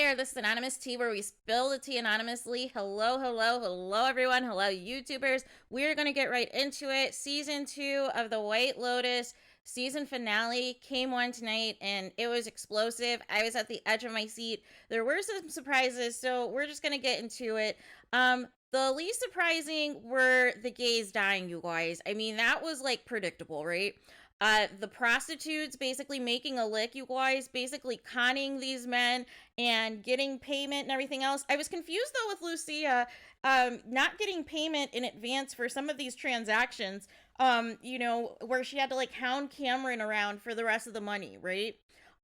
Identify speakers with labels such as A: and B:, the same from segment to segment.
A: there. This is Anonymous Tea, where we spill the tea anonymously. Hello, hello, hello, everyone. Hello, YouTubers. We're going to get right into it. Season 2 of The White Lotus season finale came on tonight, and it was explosive. I was at the edge of my seat. There were some surprises, so we're just going to get into it. The least surprising were the gays dying, you guys. I mean, that was like predictable, right? The prostitutes basically making a lick, you guys, basically conning these men and getting payment and everything else. I was confused though with Lucia not getting payment in advance for some of these transactions, where she had to like hound Cameron around for the rest of the money, right?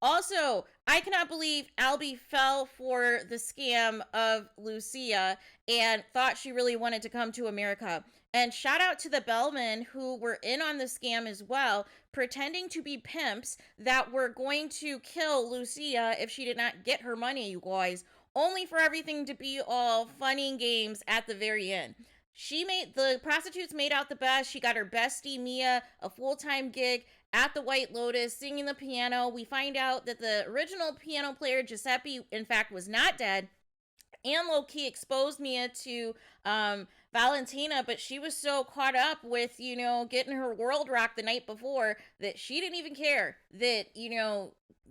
A: Also, I cannot believe Albie fell for the scam of Lucia and thought she really wanted to come to America. And shout out to the bellmen who were in on the scam as well, pretending to be pimps that were going to kill Lucia if she did not get her money, you guys, only for everything to be all funny and games at the very end. The prostitutes made out the best. She got her bestie Mia a full-time gig at the White Lotus singing the piano. We find out that the original piano player Giuseppe in fact was not dead, and low-key exposed Mia to Valentina, but she was so caught up with, getting her world rocked the night before that she didn't even care that,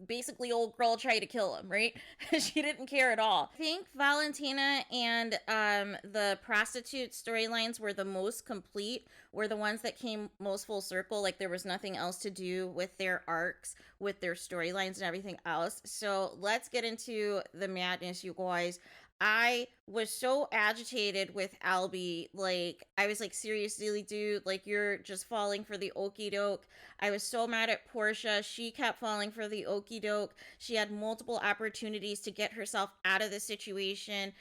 A: basically old girl tried to kill him, right? She didn't care at all. I think Valentina and the prostitute storylines were the most complete, were the ones that came most full circle. Like there was nothing else to do with their arcs, with their storylines and everything else. So let's get into the madness, you guys. I was so agitated with Albie. Like, I was like, seriously, dude, like, you're just falling for the okie doke. I was so mad at Portia. She kept falling for the okie doke. She had multiple opportunities to get herself out of the situation,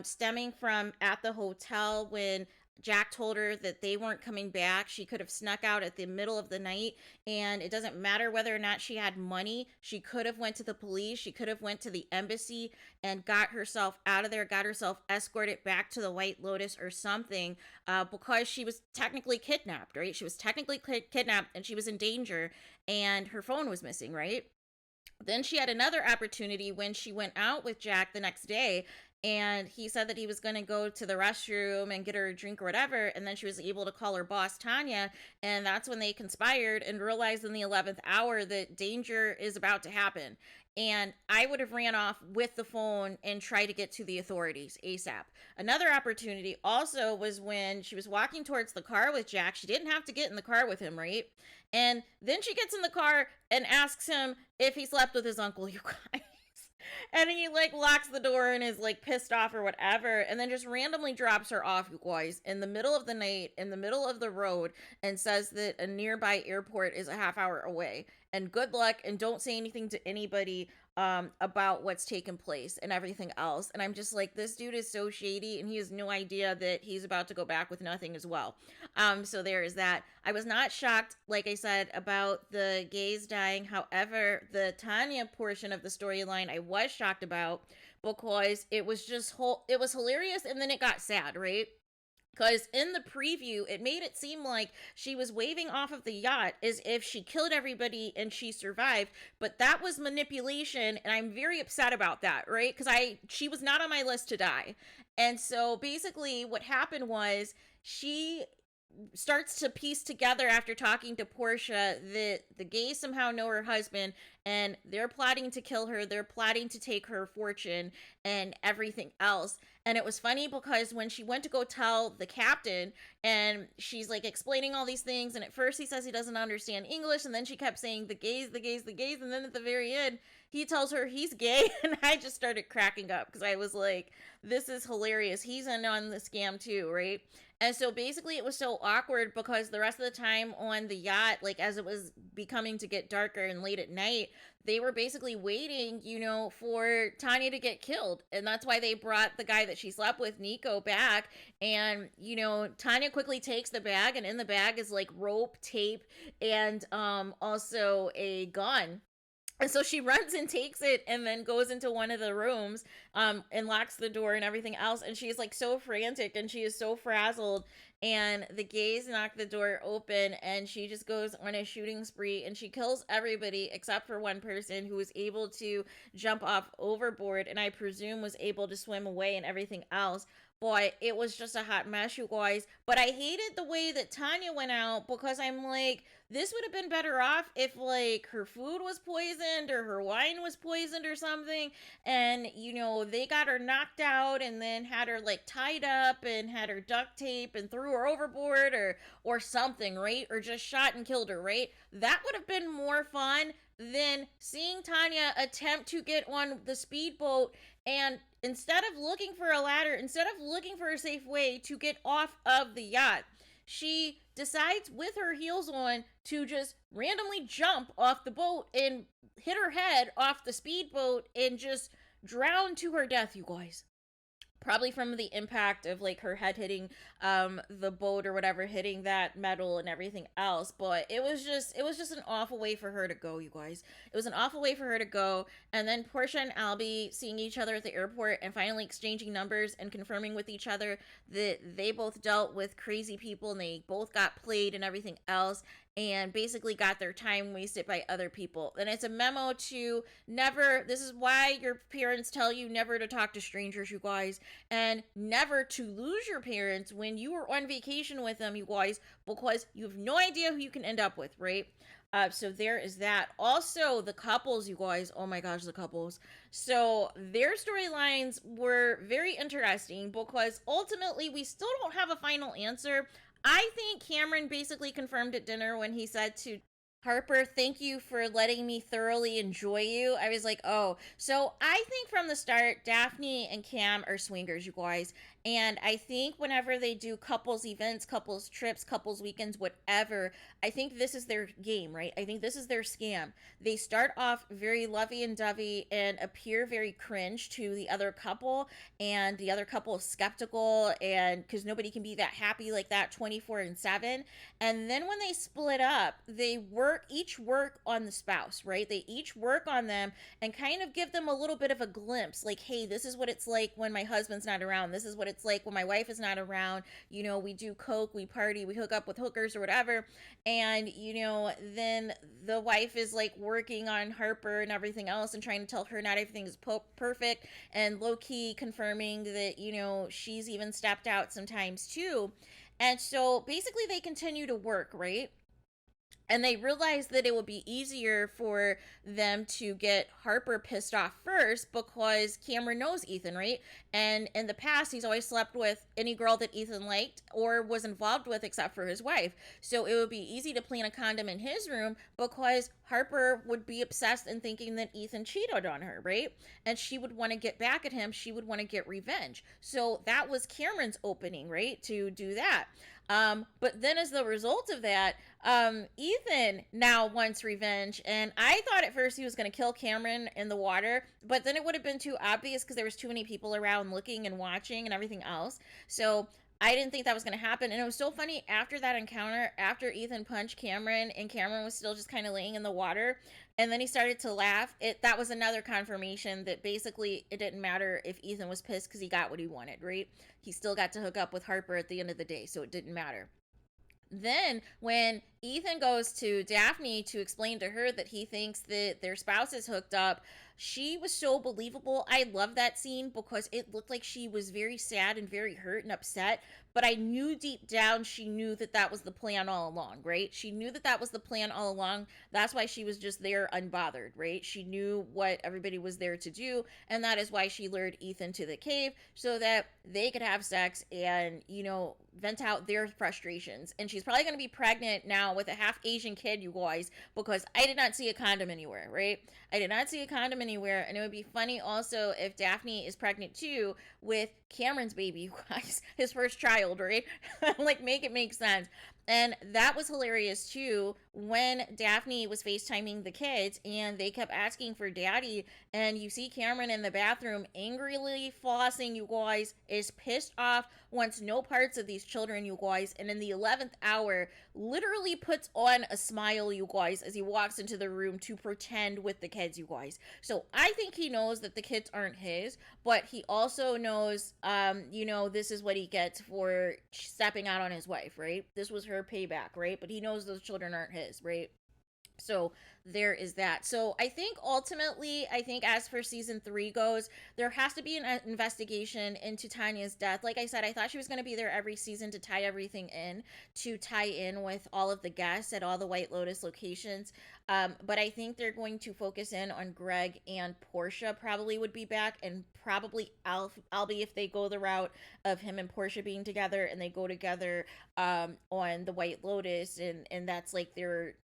A: stemming from at the hotel when Jack told her that they weren't coming back. She could have snuck out at the middle of the night, and it doesn't matter whether or not she had money. She could have went to the police. She could have went to the embassy and got herself out of there, got herself escorted back to the White Lotus or something, because she was technically kidnapped, right? She was technically kidnapped and she was in danger, and her phone was missing, right? Then she had another opportunity when she went out with Jack the next day, and he said that he was going to go to the restroom and get her a drink or whatever, and then she was able to call her boss Tanya, and that's when they conspired and realized in the 11th hour that danger is about to happen. And I would have ran off with the phone and tried to get to the authorities ASAP. Another opportunity also was when she was walking towards the car with Jack. She didn't have to get in the car with him, right? And then she gets in the car and asks him if he slept with his uncle, you guys. And he like locks the door and is like pissed off or whatever, and then just randomly drops her off, you guys, in the middle of the night, in the middle of the road, and says that a nearby airport is a half hour away. And good luck, and don't say anything to anybody about what's taken place and everything else. And I'm just like, this dude is so shady, and he has no idea that he's about to go back with nothing as well. So there is that. I was not shocked, like I said, about the gays dying. However, the Tanya portion of the storyline I was shocked about, because it was just it was hilarious, and then it got sad, right? Because in the preview, it made it seem like she was waving off of the yacht as if she killed everybody and she survived. But that was manipulation, and I'm very upset about that, right? Because she was not on my list to die. And so basically what happened was she starts to piece together after talking to Portia that the gays somehow know her husband, and they're plotting to kill her. They're plotting to take her fortune and everything else. And it was funny because when she went to go tell the captain, and she's like explaining all these things, and at first he says he doesn't understand English, and then she kept saying the gays, the gays, the gays, and then at the very end he tells her he's gay, and I just started cracking up because I was like, this is hilarious. He's in on the scam too, right? And so basically it was so awkward because the rest of the time on the yacht, like as it was becoming to get darker and late at night, they were basically waiting, for Tanya to get killed. And that's why they brought the guy that she slept with, Nico, back. And, Tanya quickly takes the bag, and in the bag is like rope, tape, and also a gun. And so she runs and takes it, and then goes into one of the rooms and locks the door and everything else. And she's like so frantic, and she is so frazzled. and the gays knock the door open, and she just goes on a shooting spree, and she kills everybody except for one person who was able to jump off overboard, and I presume was able to swim away and everything else. Boy, it was just a hot mess, you guys. But I hated the way that Tanya went out, because I'm like, this would have been better off if, like, her food was poisoned or her wine was poisoned or something. And, they got her knocked out and then had her, like, tied up and had her duct tape and threw her overboard, or something, right? Or just shot and killed her, right? That would have been more fun than seeing Tanya attempt to get on the speedboat, and instead of looking for a ladder, instead of looking for a safe way to get off of the yacht, she decides with her heels on to just randomly jump off the boat and hit her head off the speedboat and just drown to her death, you guys. Probably from the impact of, like, her head hitting the boat or whatever, hitting that metal and everything else. But it was just an awful way for her to go, you guys. It was an awful way for her to go. And then Portia and Albie seeing each other at the airport and finally exchanging numbers and confirming with each other that they both dealt with crazy people and they both got played and everything else, and basically got their time wasted by other people. And it's a memo to never, this is why your parents tell you never to talk to strangers, you guys, and never to lose your parents when you are on vacation with them, you guys, because you have no idea who you can end up with, right? So there is that. Also, the couples, you guys, oh my gosh, the couples. So their storylines were very interesting, because ultimately we still don't have a final answer. I think Cameron basically confirmed at dinner when he said to Harper, "Thank you for letting me thoroughly enjoy you." I was like, oh. So I think from the start, Daphne and Cam are swingers, you guys. And I think whenever they do couples events, couples trips, couples weekends, whatever, I think this is their game, right? I think this is their scam. They start off very lovey and dovey and appear very cringe to the other couple, and the other couple is skeptical, and because nobody can be that happy like that 24/7. And then when they split up, they each work on the spouse, right? They each work on them and kind of give them a little bit of a glimpse, like, hey, this is what it's like when my husband's not around. This is what it's like when my wife is not around. We do coke, we party, we hook up with hookers or whatever. And, then the wife is, like, working on Harper and everything else and trying to tell her not everything is perfect, and low-key confirming that, she's even stepped out sometimes too. And so basically they continue to work, right? And they realized that it would be easier for them to get Harper pissed off first, because Cameron knows Ethan, right? And in the past, he's always slept with any girl that Ethan liked or was involved with except for his wife. So it would be easy to plant a condom in his room, because Harper would be obsessed in thinking that Ethan cheated on her, right? And she would want to get back at him. She would want to get revenge. So that was Cameron's opening, right? To do that. But then as the result of that, Ethan now wants revenge, and I thought at first he was going to kill Cameron in the water, but then it would have been too obvious because there was too many people around looking and watching and everything else. So I didn't think that was going to happen. And it was so funny, after that encounter, after Ethan punched Cameron and Cameron was still just kind of laying in the water, and then he started to laugh, that was another confirmation that basically it didn't matter if Ethan was pissed, because he got what he wanted, right? He still got to hook up with Harper at the end of the day, so it didn't matter. Then when Ethan goes to Daphne to explain to her that he thinks that their spouse is hooked up, she was so believable. I love that scene because it looked like she was very sad and very hurt and upset, but I knew deep down she knew that that was the plan all along, right? She knew that that was the plan all along. That's why she was just there unbothered, right? She knew what everybody was there to do, and that is why she lured Ethan to the cave, so that they could have sex and, vent out their frustrations. And she's probably going to be pregnant now with a half Asian kid, you guys, because I did not see a condom anywhere, right? I did not see a condom anywhere. And it would be funny also if Daphne is pregnant too with Cameron's baby, you guys, his first child, right? Like, make it make sense. And that was hilarious too when Daphne was FaceTiming the kids and they kept asking for daddy. And you see Cameron in the bathroom angrily flossing, you guys, is pissed off, wants no parts of these children, you guys. And in the 11th hour, literally puts on a smile, you guys, as he walks into the room to pretend with the kids, you guys. So I think he knows that the kids aren't his, but he also knows, this is what he gets for stepping out on his wife, right? This was her payback, right? But he knows those children aren't his, right? So there is that. So I think ultimately, I think as for season 3 goes, there has to be an investigation into Tanya's death. Like I said, I thought she was going to be there every season to tie everything in, to tie in with all of the guests at all the White Lotus locations. But I think they're going to focus in on Greg and Portia probably would be back, and probably Albie if they go the route of him and Portia being together and they go together on the White Lotus, and that's like their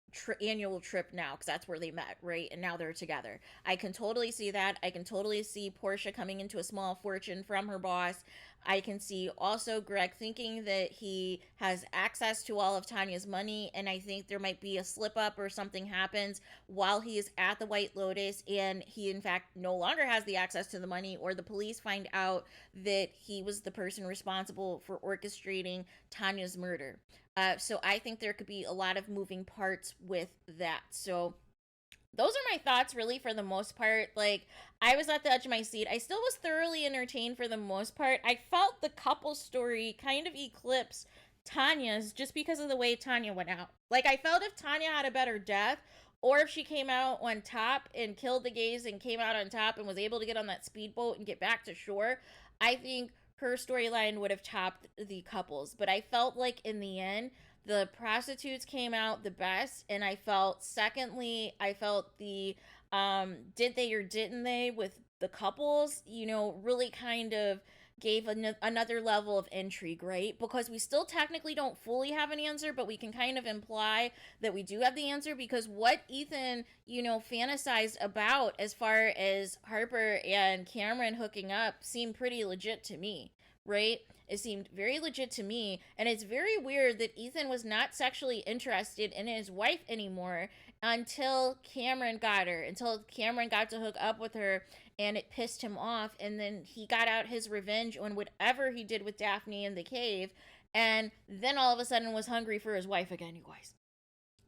A: annual trip now, because that's where they met, right? And now they're together. I can totally see that. I can totally see Portia coming into a small fortune from her boss. I can see also Greg thinking that he has access to all of Tanya's money, and I think there might be a slip up or something happens while he is at the White Lotus and he in fact no longer has the access to the money, or the police find out that he was the person responsible for orchestrating Tanya's murder. So I think there could be a lot of moving parts with that. So those are my thoughts really for the most part. Like, I was at the edge of my seat. I still was thoroughly entertained for the most part. I felt the couple story kind of eclipse Tanya's just because of the way Tanya went out. Like, I felt if Tanya had a better death, or if she came out on top and killed the gays and came out on top and was able to get on that speedboat and get back to shore, I think her storyline would have topped the couples. But I felt like in the end, the prostitutes came out the best, and I felt secondly, I felt the did they or didn't they with the couples, really kind of gave another level of intrigue, right? Because we still technically don't fully have an answer, but we can kind of imply that we do have the answer, because what Ethan, fantasized about as far as Harper and Cameron hooking up seemed pretty legit to me, right? It seemed very legit to me, and it's very weird that Ethan was not sexually interested in his wife anymore until Cameron got her, until Cameron got to hook up with her, and it pissed him off, and then he got out his revenge on whatever he did with Daphne in the cave, and then all of a sudden was hungry for his wife again, you guys.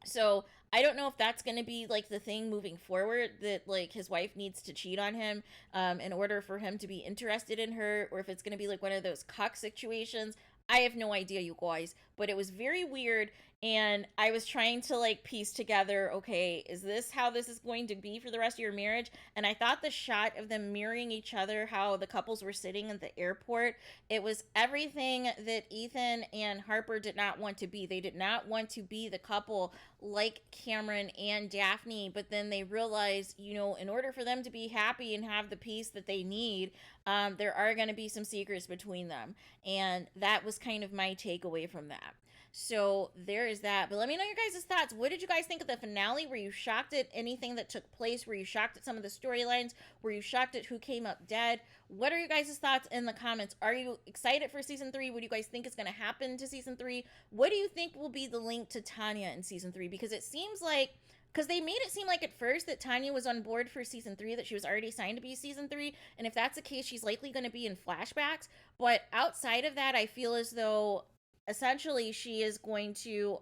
A: So I don't know if that's going to be like the thing moving forward, that like his wife needs to cheat on him in order for him to be interested in her, or if it's going to be like one of those cuck situations. I have no idea, you guys, but it was very weird, and I was trying to like piece together, okay, is this how this is going to be for the rest of your marriage? And I thought the shot of them mirroring each other, how the couples were sitting at the airport, it was everything that Ethan and Harper did not want to be. They did not want to be the couple like Cameron and Daphne, but then they realized, in order for them to be happy and have the peace that they need, there are going to be some secrets between them. And that was kind of my takeaway from that. So there is that. But let me know your guys' thoughts. What did you guys think of the finale? Were you shocked at anything that took place? Were you shocked at some of the storylines? Were you shocked at who came up dead? What are your guys' thoughts in the comments? Are you excited for season 3? What do you guys think is going to happen to season 3? What do you think will be the link to Tanya in season 3? Because it seems like, because they made it seem like at first that Tanya was on board for season 3, that she was already signed to be season 3, and if that's the case, she's likely going to be in flashbacks. But outside of that, I feel as though essentially she is going to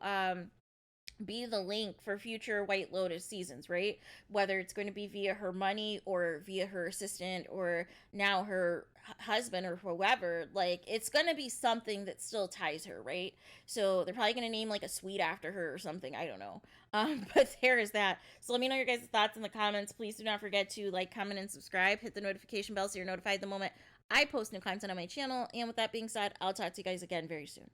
A: be the link for future White Lotus seasons, right? Whether it's going to be via her money or via her assistant or now her husband or whoever, like it's going to be something that still ties her, right? So they're probably going to name like a suite after her or something, I don't know. But there is that. So let me know your guys' thoughts in the comments. Please do not forget to like, comment, and subscribe. Hit the notification bell so you're notified the moment I post new content on my channel. And with that being said, I'll talk to you guys again very soon.